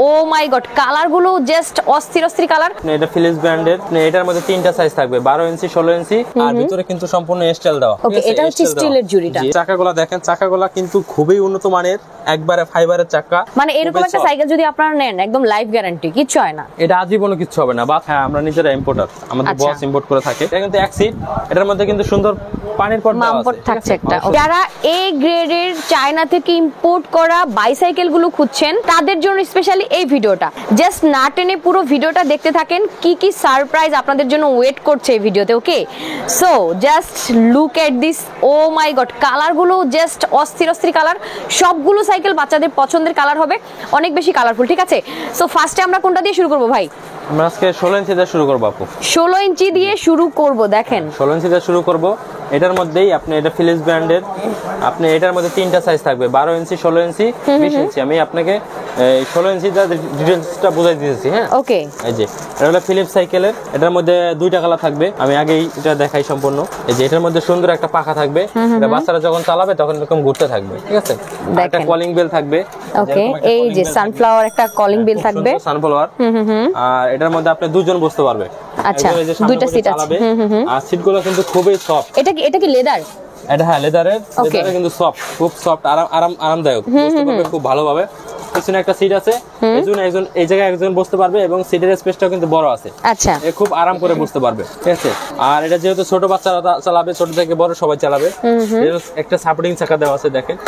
O my god, colour গুলো just অস্থির অস্থির কালার। এটা ফিলিপস ব্র্যান্ডের, এটার মধ্যে তিনটা সাইজ থাকবে, 12 ইঞ্চি, 16 ইঞ্চি, আর ভিতরে কিন্তু সম্পূর্ণ স্টিল দেওয়া। ওকে, এটা হচ্ছে স্টিলের জুড়িটা। চাকাগুলো দেখেন, চাকাগুলো কিন্তু খুবই উন্নত মানের, একবারে ফাইবারের চাকা। মানে এরকম একটা সাইকেল যদি আপনারা নেন, একদম লাইফ গ্যারান্টি, কিচ্ছু হয় না, এটা আজীবনও কিছু হবে না। বা হ্যাঁ, আমরা নিজেরা ইম্পোর্টার, আমাদের বস ইম্পোর্ট করে থাকে। এটা কিন্তু এক সিট, এটার মধ্যে কিন্তু সুন্দর পানির পর্দা আছে, থাকছে একটা। যারা এ গ্রেডের চায়না থেকে ইম্পোর্ট করা বাইসাইকেল গুলো খুঁজছেন, তাদের জন্য স্পেশালি এই ভিডিওটা। জাস্ট না টেনে পুরো ভিডিওটা দেখতে থাকেন, কি কি সারপ্রাইজ আপনাদের জন্য ওয়েট করছে এই ভিডিওতে। Okay, so just look at this, oh my god, colour গুলো জাস্ট অস্থির অস্থির কালার। সবগুলো সাইকেল বাচ্চাদের পছন্দের কালার হবে, অনেক বেশি কালারফুল। ঠিক আছে, সো ফার্স্টে আমরা কোনটা দিয়ে শুরু করব ভাই? আমরা আজকে 16 ইঞ্চি দিয়ে শুরু করব আপু। 16 ইঞ্চি দিয়ে শুরু করব। দেখেন 16 ইঞ্চি দিয়ে শুরু করব। এটার মধ্যেই আপনি, এটা ফিলিপস ব্র্যান্ডের, আপনি এটার মধ্যে তিনটা সাইজ থাকবে, 12 ইঞ্চি, 16 ইঞ্চি, 20 ইঞ্চি। আমি আপনাকে 16 ইঞ্চি ডিটেইলসটা বুঝাই দিয়েছি। হ্যাঁ, ওকে। এই যে এটা হলো ফিলিপস সাইকেলের, এটার মধ্যে দুইটা কালার থাকবে। আমি আগেই এটা দেখাই সম্পূর্ণ। এই যে এটার মধ্যে সুন্দর একটা পাখা থাকবে, এটা বাচ্চারা যখন চালাবে তখন এরকম ঘুরতে থাকবে। ঠিক আছে, একটা কলিং বেল থাকবে। ওকে, এই যে সানফ্লাওয়ার একটা কলিং বেল থাকবে, সানফ্লাওয়ার। আর এটার মধ্যে আপনি দুজন বসতে পারবে। আচ্ছা, দুইটা সিট আছে। আর সিটগুলো কিন্তু খুবই সফট। এটা কি লেদার? এটা হ্যাঁ, লেদারের কিন্তু সফট, খুব সফট, আরামদায়ক, বসতে পারবে খুব ভালোভাবে। পিছনে একটা সিট আছে, একজন এই জায়গায় একজন বসতে পারবে, এবং সিটের স্পেসটাও কিন্তু বড় আছে। আচ্ছা, খুব আরাম করে বসতে পারবে। ঠিক আছে, আর এটা যেহেতু ছোট বাচ্চারা চালাবে, ছোট থেকে বড় সবাই চালাবে। একটা সাপোর্টিং চাকা দেওয়া আছে, দেখেন।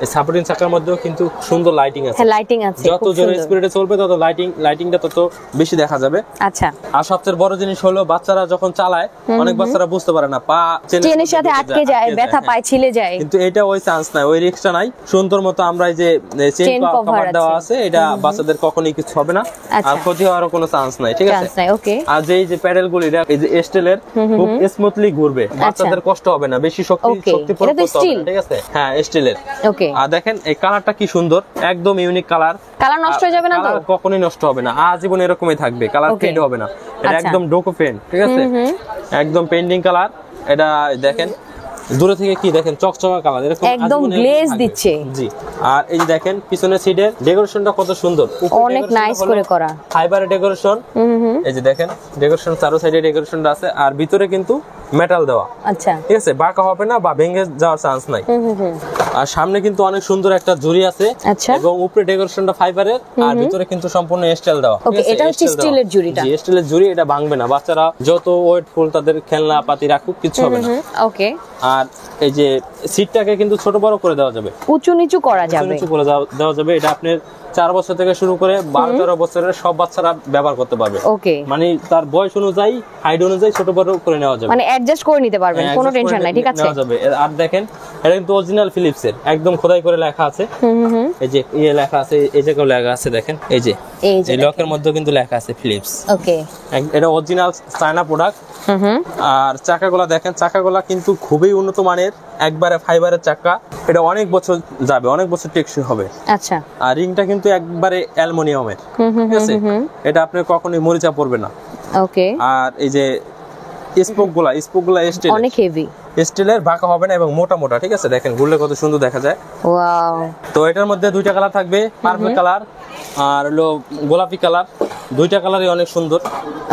এই সাপোর্টিং চাকার মধ্যেও কিন্তু সুন্দর লাইটিং আছে। হ্যাঁ, লাইটিং আছে। যত জোরে স্পিডে চলবে তত লাইটিংটা তত বেশি দেখা যাবে। আচ্ছা, আর সবচেয়ে বড় জিনিস হলো, বাচ্চারা যখন চালায়, অনেক বাচ্চারা বুঝতে পারে না, পা চেনের সাথে আটকে যায়, ব্যথা পায়, ছিলে যায়। কিন্তু এটা ওই চান্স নাই, ওই রিস্কটা নাই। সুন্দর মতো আমরা এই যে চেন কভার দেওয়া আছে, এটা বাচ্চাদের কখনোই কিছু হবে না, আর ক্ষতি হওয়ার কোনো চান্স নাই। ঠিক আছে, ওকে। আর যে এই যে প্যাডেল গুলি, এই যে স্টিলের, খুব স্মুথলি ঘুরবে, বাচ্চাদের কষ্ট হবে না, বেশি শক্তি প্রয়োগ করতে হবে না। ঠিক আছে, হ্যাঁ, স্টিলের। ওকে, আর দেখেন এই কালারটা কি সুন্দর, একদম ইউনিক কালার। কালার নষ্ট হয়ে যাবে না তো? কখনোই নষ্ট হবে না, আজীবন এরকমই থাকবে, কালার ফেড হবে না। এটা একদম ডোকো পেন্ট। ঠিক আছে, একদম পেন্টিং কালার। এটা দেখেন দূরে থেকে কি দেখেন, চকচকা কালার, এরকম একদম গ্লেজ দিচ্ছে। জি, আর এই যে দেখেন পিছনের সিটের ডেকোরেশনটা কত সুন্দর, অনেক নাইস করে করা, ফাইবারের ডেকোরেশন। এই যে দেখেন ডেকোরেশন, চারো সাইডে ডেকোরেশনটা আছে, আর ভিতরে কিন্তু মেটাল দেওয়া। আচ্ছা, ঠিক আছে, বাঁকা হবে না বা ভেঙে যাওয়ার চান্স নাই। আর সামনে কিন্তু অনেক সুন্দর একটা জুড়ি আছে, এবং উপরে ডেকোরেশনটা ফাইবারের, আর ভিতরে কিন্তু সম্পূর্ণ স্টিল দেওয়া। ওকে, এটা হচ্ছে স্টিলের জুড়িটা। জি, স্টিলের জুড়ি, এটা ভাঙবে না, বাচ্চারা যত ওয়েটফুল তাদের খেলনা পাতি রাখুক কিছু হবে না। ওকে, আর এই যে সিটটাকে কিন্তু ছোট বড় করে দেওয়া যাবে, উঁচু নিচু করা যাবে, উঁচু করে দেওয়া যাবে। এটা আপনার 4 বছর থেকে শুরু করে 12-13 বছরের সব বাচ্চারা ব্যবহার করতে পারবে। ওকে, মানে তার বয়স অনুযায়ী, হাইট অনুযায়ী ছোট বড় করে নেওয়া যাবে, মানে অ্যাডজাস্ট করে নিতে পারবেন, কোনো টেনশন নাই। ঠিক আছে, নেওয়া যাবে। আর দেখেন এটা কিন্তু অরিজিনাল ফিলিপসের, একদম খোদাই করে লেখা আছে। এই যে লেখা আছে, এই জায়গাও লেখা আছে, দেখেন এই যে এই লকের মধ্যে কিন্তু লেখা আছে ফিলিপস। ওকে, এটা অরিজিনাল চায়না প্রোডাক্ট। আর চাকাগুলো দেখেন, চাকাগুলো কিন্তু খুবই উন্নত মানের, একবারে ফাইবারের চাকা। এটা অনেক বছর যাবে, অনেক বছর টেকসই হবে। আচ্ছা, আর রিংটা কিন্তু একবারে অ্যালুমিনিয়ামের। ঠিক আছে, এটা আপনার কখনোই মরিচা পড়বে না। ওকে, আর এই যে স্পোকগুলা স্টিল, অনেক হেভি স্টিলের, বাঁকা হবে না এবং মোটা মোটা। ঠিক আছে, দেখেন ঘুরলে কত সুন্দর দেখা যায়। ওয়াও, তো এটার মধ্যে দুইটা কালার থাকবে, পার্পল কালার আর হলো গোলাপি কালার। দুইটা কালারই অনেক সুন্দর।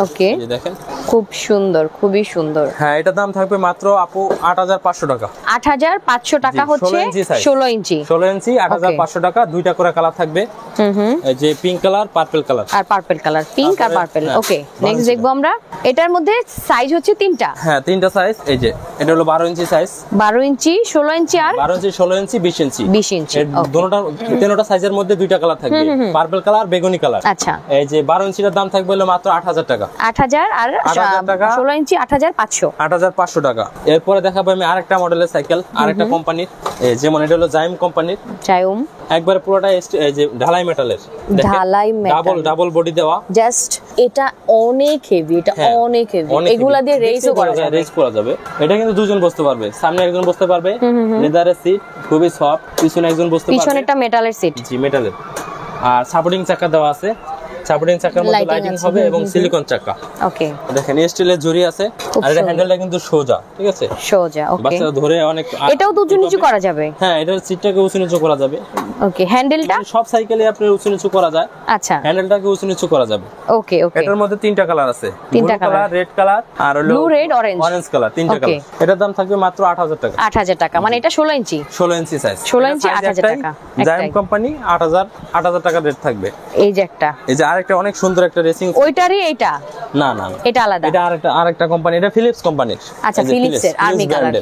ওকে, দেখেন খুব সুন্দর, খুবই সুন্দর। হ্যাঁ, এটা দাম থাকবে মাত্র আপু 8500 টাকা। 8500 টাকা হচ্ছে 16 ইঞ্চি 8500 টাকা। দুইটা করে কালার থাকবে, এই যে পিঙ্ক কালার, পার্পল কালার, আর পার্পল কালার, পিঙ্ক আর পার্পল। ওকে, নেক্সট দেখবো আমরা। এটার মধ্যে সাইজ হচ্ছে তিনটা। হ্যাঁ, তিনটা সাইজ। এই যে এটা হলো 12 ইঞ্চি সাইজ, 12 ইঞ্চি, 16 ইঞ্চি আর 12 ইঞ্চি, 16 ইঞ্চি, 20 ইঞ্চি। 20 ইঞ্চি, তিনটা সাইজের মধ্যে দুইটা কালার থাকবে, পার্পল কালার, বেগুনি কালার। আচ্ছা, এই যে 12 ইঞ্চির দাম থাকবে হলো মাত্র 8000 টাকা। 8000 আর 16 ইঞ্চি 8500। 8500 টাকা। এরপরে দেখাবো আমি আরেকটা মডেলের সাইকেল, আরেকটা কোম্পানির, যেমন এটা হলো জাইম কোম্পানির। জাইম একবার পুরোটা এই যে ঢালাই মেটালের, ঢালাই মেটাল, ডাবল বডি দেওয়া। জাস্ট এটা অনেক হেভি, এটা অনেক হেভি, এগুলা দিয়ে রেসও করা যাবে, রেস করা যাবে। এটা কিন্তু দুজন বসতে পারবে, সামনে একজন বসতে পারবে, লেদারের সিট, খুবই সফট। পিছনে একজন বসতে পারবে, পিছনেরটা মেটালের সিট। জি, মেটালের। আর সাপোর্টিং চাকা দেওয়া আছে, সাপোর্টিং চাকার মধ্যে লাইটিং হবে এবং সিলিকন চাকা। ওকে, দেখেন স্টিলের জুড়ি আছে, আর এটা হ্যান্ডেলটা কিন্তু সোজা, ঠিক আছে, সোজা। ওকে, বাচ্চা ধরে অনেক। এটাও তো উঁচু নিচু করা যাবে? হ্যাঁ, এটার সিটটাকে উঁচু নিচু করা যাবে। ওকে, হ্যান্ডেলটা সব সাইকেলে আপনার উঁচু নিচু করা যায়। আচ্ছা, হ্যান্ডেলটাকে উঁচু নিচু করা যাবে। ওকে ওকে। এটার মধ্যে তিনটা কালার আছে, তিনটা কালার, রেড কালার আর হলো ব্লু, রেড, অরেঞ্জ কালার, তিনটা কালার। এটার দাম থাকবে মাত্র 8000 টাকা। 8000 টাকা, মানে এটা 16 ইঞ্চি? 16 ইঞ্চি সাইজ, 16 ইঞ্চি 8000 টাকা। জায়ান্ট কোম্পানি 8000 টাকা রেট থাকবে। এই যে একটা, এই যে আরেকটা অনেক সুন্দর একটা রেসিং। ওইটারই এইটা? না না, এটা আলাদা। এটা আরেকটা কোম্পানি, এটা ফিলিপস কোম্পানির। আচ্ছা, ফিলিপস এর আর্মি কালার।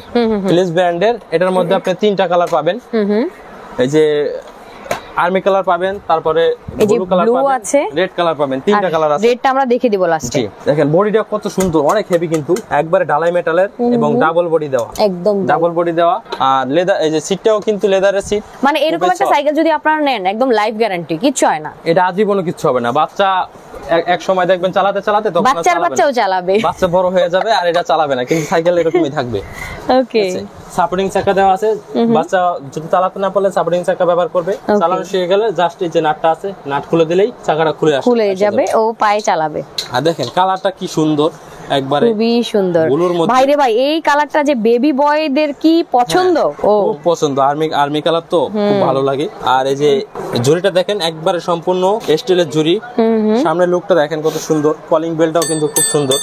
ফিলিপস ব্র্যান্ডের। এটার মধ্যে আপনি তিনটা কালার পাবেন। এই যে আর্মি কালার পাবেন, তারপরে ব্লু কালার পাবেন, রেড কালার পাবেন, তিনটা কালার আছে। রেডটা আমরা দেখে দিব লাস্টে। দেখেন বডিটা কত সুন্দর, অনেক হেভি কিন্তু, একবারে ঢালাই মেটালের এবং ডাবল বডি দেওয়া, একদম ডাবল বডি দেওয়া। আর লেদার, এই যে সিটটাও কিন্তু লেদারের সিট। মানে এরকম একটা সাইকেল যদি আপনারা নেন, একদম লাইফ গ্যারান্টি, কিচ্ছু হয় না। এটা আজীবনও কিচ্ছু হবে না। বাচ্চা এক সময় দেখবেন চালাতে চালাতে, তখন বাচ্চাও চালাবে, বাচ্চা বড় হয়ে যাবে আর এটা চালাবে না, কিন্তু সাইকেল এরকমই থাকবে। ওকে, সাপোর্টিং চাকা দেওয়া আছে, বাচ্চা যদি চালাতে না পারলে সাপোর্টিং চাকা ব্যবহার করবে। চালানো শিখে গেলে জাস্ট এই যে নাটটা আছে, নাট খুলে দিলেই চাকাটা খুলে যাবে, ও পায়ে চালাবে। আর দেখেন কালারটা কি সুন্দর, একবারে খুবই সুন্দর। ভাই রে ভাই, এই কালারটা যে বেবি বয়দের কি পছন্দ, ও খুব পছন্দ। আর্মি কালার তো খুব ভালো লাগে। আর এই যে জুড়িটা দেখেন, একবারে সম্পূর্ণ স্টিলের জুড়ি। সামনের লুকটা দেখেন কত সুন্দর, কলিং বেলটাও কিন্তু খুব সুন্দর।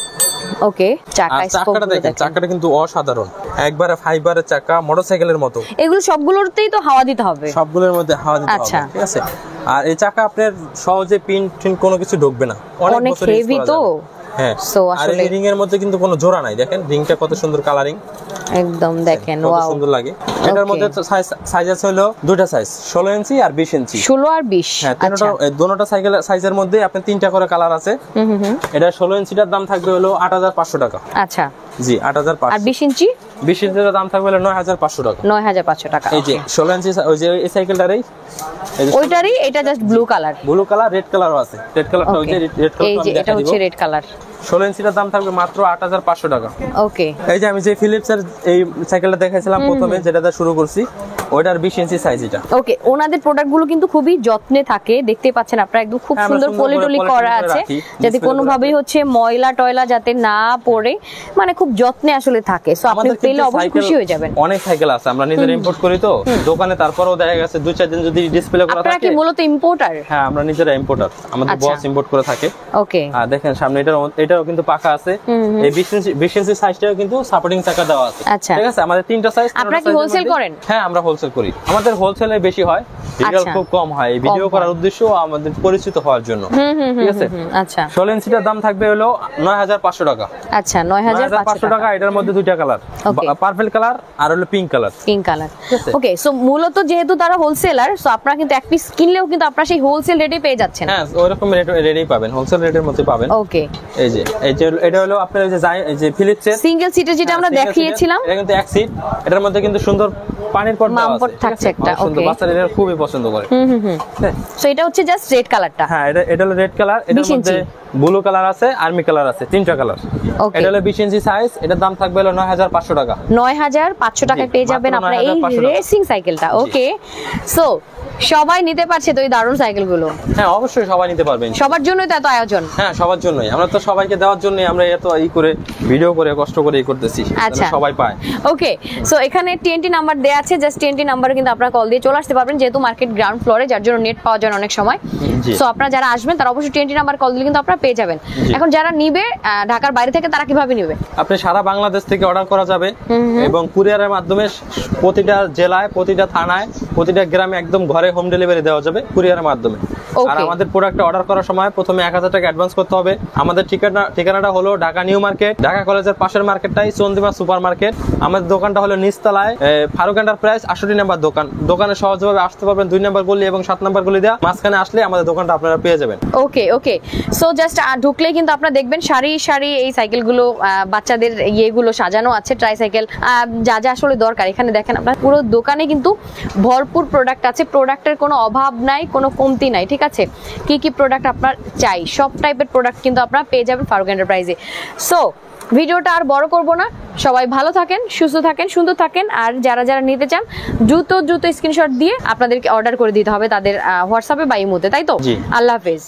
ওকে, চাকাটা দেখেন, চাকাটা কিন্তু অসাধারণ, একবারে ফাইবারের চাকা, মোটরসাইকেলের মতো। এগুলো সবগুলোরতেই তো হাওয়া দিতে হবে? সবগুলোর মধ্যে হাওয়া দিতে হবে, ঠিক আছে। আর এই চাকা আপনার সহজে পিন কোনো কিছু ঢুকবে না, অনেক হেভি তো। হ্যাঁ, আর এই রিং এর মধ্যে কিন্তু কোনো জোড়া নাই, দেখেন রিংটা কত সুন্দর কালারিং, একদম দেখেন, কত সুন্দর লাগে। এটার মধ্যে সাইজ আছে হলো দুটো সাইজ, 16 ইঞ্চি আর 20 ইঞ্চি। 16 আর 20, হ্যাঁ, দুটোটা সাইজের মধ্যে আপনার তিনটা করে কালার আছে। এটা 16 ইঞ্চিটার দাম থাকবে হলো 8500 টাকা। আচ্ছা, জি 8500। আর 20 ইঞ্চি? 20 ইঞ্চির দাম থাকবে হলো 9500 টাকা। 9500 টাকা। এই যে 16 ইঞ্চি, ওই যে এই সাইকেলটারই, ওইটারই, এটা জাস্ট ব্লু কালার, রেড কালারও আছে। রেড কালারটা ওই যে রেড কালার, এই যে এটা হচ্ছে রেড কালার। 16 ইঞ্চিটার দাম থাকবে মাত্র 8500 টাকা। ওকে, এই যে আমি যে ফিলিপসের এই সাইকেলটা দেখাইছিলাম প্রথমে, যেটা শুরু করছি, ওইটার 20 ইঞ্চি সাইজ এটা। ওকে, ওনাদের প্রোডাক্টগুলো কিন্তু খুবই যত্নে থাকে, দেখতে পাচ্ছেন আপনারা, একদম খুব সুন্দর পলিটলি করা আছে, যাতে কোনো ভাবেই হচ্ছে ময়লা টয়লা যাতে না পড়ে, মানে খুব যত্নে আসলে থাকে। সো আপনি পেলে অবশ্যই খুশি হয়ে যাবেন। অনেক সাইকেল আছে, আমরা নিজেরা ইম্পোর্ট করি তো দোকানে, তারপরেও দেখা গেছে 2-4 দিন যদি ডিসপ্লে করা থাকে। আপনারা কি মূলত ইম্পোর্টার? হ্যাঁ, আমরা নিজেরা ইম্পোর্টার, আমাদের বস ইম্পোর্ট করে থাকে। ওকে, আর দেখেন সামনে এটাও কিন্তু পাকা আছে। এই 20 ইঞ্চি সাইজটাও কিন্তু সাপোর্টিং চাকা দেওয়া আছে, ঠিক আছে। আমাদের তিনটা সাইজ। আপনারা কি হোলসেল করেন? হ্যাঁ, আমরা হোলসেল করি, আমাদের হোলসেলে বেশি হয়, রিটেল খুব কম হয়। এই ভিডিও করার উদ্দেশ্য আমাদের পরিচিত হওয়ার জন্য, ঠিক আছে। আচ্ছা, 16 ইঞ্চিটার দাম থাকবে হলো 9500 টাকা। আচ্ছা, 9500 টাকা। এটার মধ্যে দুইটা কালার, পার্পল কালার আর হলো পিঙ্ক কালার। ওকে, সো মূলত যেহেতু তারা হোলসেলার, সো আপনারা কিন্তু এক পিস কিনলেও কিন্তু আপনারা সেই হোলসেল রেটে পেয়ে যাচ্ছেন। হ্যাঁ, ওইরকম রেটেই পাবেন, হোলসেল রেটের মধ্যে পাবেন। ওকে, এই যে এটা হলো আপনার এই যে ফিলিপসের সিঙ্গেল সিটের, যেটা আমরা দেখিয়েছিলাম, এটা কিন্তু এক সিট। এটার মধ্যে কিন্তু সুন্দর পানির পর্দা আছে একটা। ওকে, বাচ্চারা এটা খুবই পছন্দ করে। সো এটা হচ্ছে জাস্ট রেড কালারটা। হ্যাঁ, এটা হলো রেড কালার। এটার মধ্যে ব্লু কালার আছে, আর্মি কালার আছে, তিনটা কালার। এটা হলো 20 ইঞ্চি সাইজ। এটার দাম থাকবে হলো 9500 টাকা। 9500 টাকায় পেয়ে যাবেন আপনারা এই রেসিং সাইকেলটা। ওকে, সো সবাই নিতে পারছে তো এই দারুণ সাইকেলগুলো? হ্যাঁ, অবশ্যই সবাই নিতে পারবেন। সবার জন্যই তো এত আয়োজন? হ্যাঁ, সবার জন্যই। আমরা তো সবাইকে দেওয়ার জন্যই আমরা এত করে ভিডিও করে কষ্ট করে করতেছি, সবাই পায়। ওকে, সো এখানে TNT নাম্বার দেয়া আছে, জাস্ট TNT নাম্বারে কিন্তু আপনারা কল দিয়ে চলে আসতে পারবেন, যেহেতু মার্কেট গ্রাউন্ড ফ্লোরে, যার জন্য নেট পাওয়া যায় অনেক সময়। সো আপনারা যারা আসবেন তারা অবশ্যই TNT নাম্বার কল দিলে কিন্তু আপনারা পেয়ে যাবেন। এখন যারা নিবে ঢাকার বাইরে থেকে, তারা কিভাবে নিবে? আপনি সারা বাংলাদেশ থেকে অর্ডার করা যাবে এবং কুরিয়ারের মাধ্যমে প্রতিটা জেলায়, প্রতিটা থানায়, প্রতিটা গ্রামে একদম ঘরে হোম ডেলিভারি দেওয়া যাবে কুরিয়ারের মাধ্যমে। আর আমাদের প্রোডাক্টটা অর্ডার করার সময় প্রথমে 1000 টাকা অ্যাডভান্স করতে হবে। আমাদের ঠিকানাটা হলো ঢাকা নিউ মার্কেট, ঢাকা কলেজের পাশের মার্কেটটাই চন্দ্রিমা সুপার মার্কেট। আমাদের দোকানটা হলো নিচতলায়, ফারুক এন্টারপ্রাইজ 68 নাম্বার দোকান। দোকানে সহজভাবে আসতে পারবেন 2 নাম্বার গলি এবং 7 নাম্বার গলি দেওয়া, মাঝখানে আসলে আমাদের দোকানটা আপনারা পেয়ে যাবেন। ওকে, সো জাস্ট ঢুকলেই কিন্তু আপনারা দেখবেন সারি সারি এই সাইকেলগুলো, বাচ্চাদের ইয়েগুলো সাজানো আছে, ট্রাইসাইকেল, যা যা আসলে দরকার। এখানে দেখেন আপনার পুরো দোকানে কিন্তু ভরপুর প্রোডাক্ট আছে, প্রোডাক্টের কোনো অভাব নাই, কোনো কমতি নাই, ঠিক আছে। কি কি প্রোডাক্ট আপনার চাই, সব টাইপের প্রোডাক্ট কিন্তু আপনারা পেয়ে যাবেন ফারুক এন্টারপ্রাইজে। সো ভিডিওটা আর বড় করব না, সবাই ভালো থাকেন, সুস্থ থাকেন, সুন্দর থাকেন। আর যারা যারা নিতে চান দ্রুত স্ক্রিনশট দিয়ে আপনাদেরকে অর্ডার করে দিতে হবে তাদের হোয়াটসঅ্যাপে বা ইমোতে, তাই তো? আল্লাহ হাফেজ।